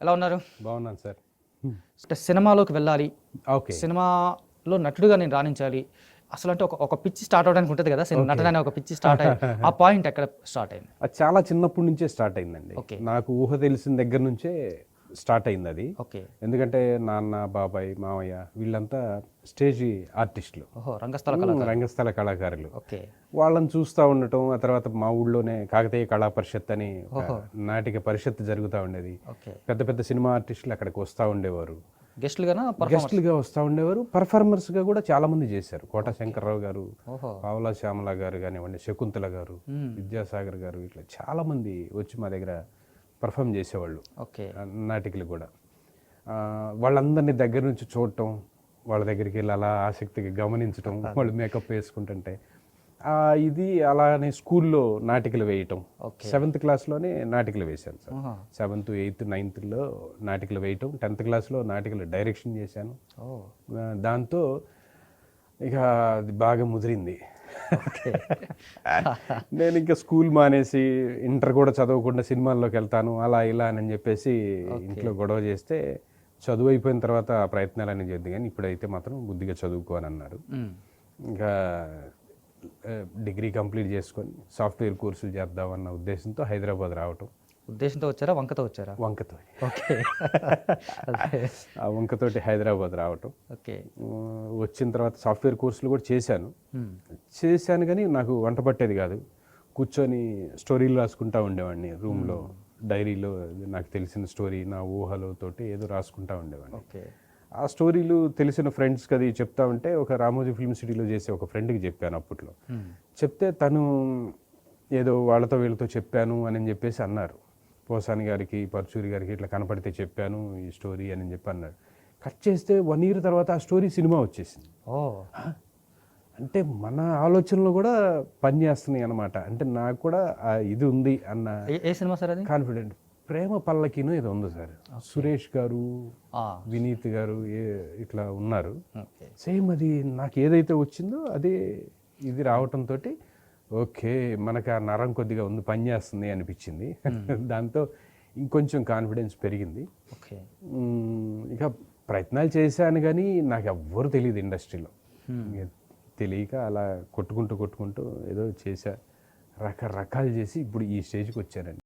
ఎలా ఉన్నారు? బాగున్నాను సార్. అంటే సినిమాలోకి వెళ్ళాలి, ఓకే. సినిమాలో నటుడుగా నేను రాణించాలి. అసలు అంటే ఒక ఒక పిచ్చి స్టార్ట్ అవ్వడానికి ఉంటుంది కదా! నటన అనే ఒక పిచ్చి స్టార్ట్ అయ్యి ఆ పాయింట్ ఎక్కడ స్టార్ట్ అయింది? అది చాలా చిన్నప్పటి నుంచే స్టార్ట్ అయిందండి. ఓకే. నాకు ఊహ తెలిసిన దగ్గర నుంచే స్టార్ట్ అయింది అది. ఓకే. ఎందుకంటే నాన్న, బాబాయ్, మామయ్య వీళ్ళంతా స్టేజ్ ఆర్టిస్టులు, ఓహో! రంగస్థల కళాకారులు. రంగస్థల కళాకారులు. ఓకే. వాళ్ళని చూస్తూ ఉండటం, ఆ తర్వాత మా ఊళ్ళోనే కాకతీయ కళా పరిషత్ అని ఒక ఓహో. నాటిక పరిషత్ జరుగుతూ ఉండేది. ఓకే. పెద్ద పెద్ద సినిమా ఆర్టిస్టులు అక్కడికి వస్తూ ఉండేవారు. గెస్ట్లుగానా? పర్ఫార్మర్స్? గెస్టులుగా వస్తూ ఉండేవారు. పర్ఫార్మర్స్గా కూడా చాలామంది చేశారు. కోట శంకర్రావు గారు, ఓహో! పావలా శ్యామల గారు కానివ్వండి, శకుంతల గారు, మ్మ్. విద్యాసాగర్ గారు, ఇట్లా చాలామంది వచ్చి మా దగ్గర పర్ఫామ్ చేసేవాళ్ళు. ఓకే. నాటికలు కూడా వాళ్ళందరినీ దగ్గర నుంచి చూడటం, వాళ్ళ దగ్గరికి వెళ్ళి అలా ఆసక్తిగా గమనించటం, వాళ్ళు మేకప్ వేసుకుంటుంటే ఇది అలానే స్కూల్లో నాటికలు వేయటం. ఓకే. 7th క్లాస్లోనే నాటికలు వేశాను సార్. ఆహా. 7th, 8th, 9thలో నాటికలు వేయటం, 10th క్లాస్లో నాటికలు డైరెక్షన్ చేశాను. ఓ. దాంతో ఇక అది బాగా ముదిరింది. ఓకే. నేను ఇంకా స్కూల్ మానేసి ఇంటర్ కూడా చదవకుండా సినిమాల్లోకి వెళ్తాను అలా ఇలా అని చెప్పేసి ఇంట్లో గొడవ చేస్తే, చదువు అయిపోయిన తర్వాత ఆ ప్రయత్నాలన్నీ చేద్దాం కానీ ఇప్పుడైతే మాత్రం బుద్ధిగా చదువుకో అని అన్నారు. మ్మ్. ఇంకా డిగ్రీ కంప్లీట్ చేసుకొని సాఫ్ట్వేర్ కోర్సులు చేద్దామన్న ఉద్దేశంతో హైదరాబాద్ రావటం. ఉద్దేశంతో వచ్చారా? వంకతో వచ్చారా? వంకతో ఓకే. అదే. ఆ వంకతోటి హైదరాబాద్ రావటం. ఓకే. వచ్చిన తర్వాత సాఫ్ట్వేర్ కోర్సులు కూడా చేశాను. మ్మ్. చేశాను కానీ నాకు వంట పట్టేది కాదు. కూర్చొని స్టోరీలు రాసుకుంటూ ఉండేవాడిని రూమ్లో, డైరీలో నాకు తెలిసిన స్టోరీ నా ఊహలతోటి ఏదో రాసుకుంటూ ఉండేవాడిని. ఓకే. ఆ స్టోరీలు తెలిసిన ఫ్రెండ్స్కి అది చెప్తా ఉంటే ఒక రామోజీ ఫిల్మ్ సిటీలో చేసే ఒక ఫ్రెండ్కి చెప్పాను అప్పట్లో. మ్మ్. చెప్తే తను ఏదో వాళ్ళతో వీళ్ళతో చెప్పాను అని చెప్పేసి అన్నారు. పోసాని గారికి, పర్చూరి గారికి ఇట్లా కనపడితే చెప్పాను ఈ స్టోరీ అని చెప్పి అన్నాడు. కట్ చేస్తే 1 year తర్వాత ఆ స్టోరీ సినిమా వచ్చేసింది. ఓ. అంటే మన ఆలోచనలు కూడా పనిచేస్తున్నాయి అన్నమాట. అంటే నాకు కూడా ఇది ఉంది అన్న ఏ సినిమా సార్ అది? కాన్ఫిడెంట్. ప్రేమ పల్లకిను ఇది ఉంది సార్. సురేష్ గారు, ఆ. వినీత్ గారు ఇట్లా ఉన్నారు. ఓకే. సేమ్ అది నాకు ఏదైతే వచ్చిందో అదే ఇది రావటంతో ఓకే మనకు ఆ నరం కొద్దిగా ఉంది, పని చేస్తుంది అనిపించింది. దాంతో ఇంకొంచెం కాన్ఫిడెన్స్ పెరిగింది. ఓకే. ఇక ప్రయత్నాలు చేశాను కానీ నాకు ఎవ్వరు తెలియదు ఇండస్ట్రీలో. తెలియక అలా కొట్టుకుంటూ ఏదో చేశా, రకరకాలు చేసి ఇప్పుడు ఈ స్టేజ్కి వచ్చానండి.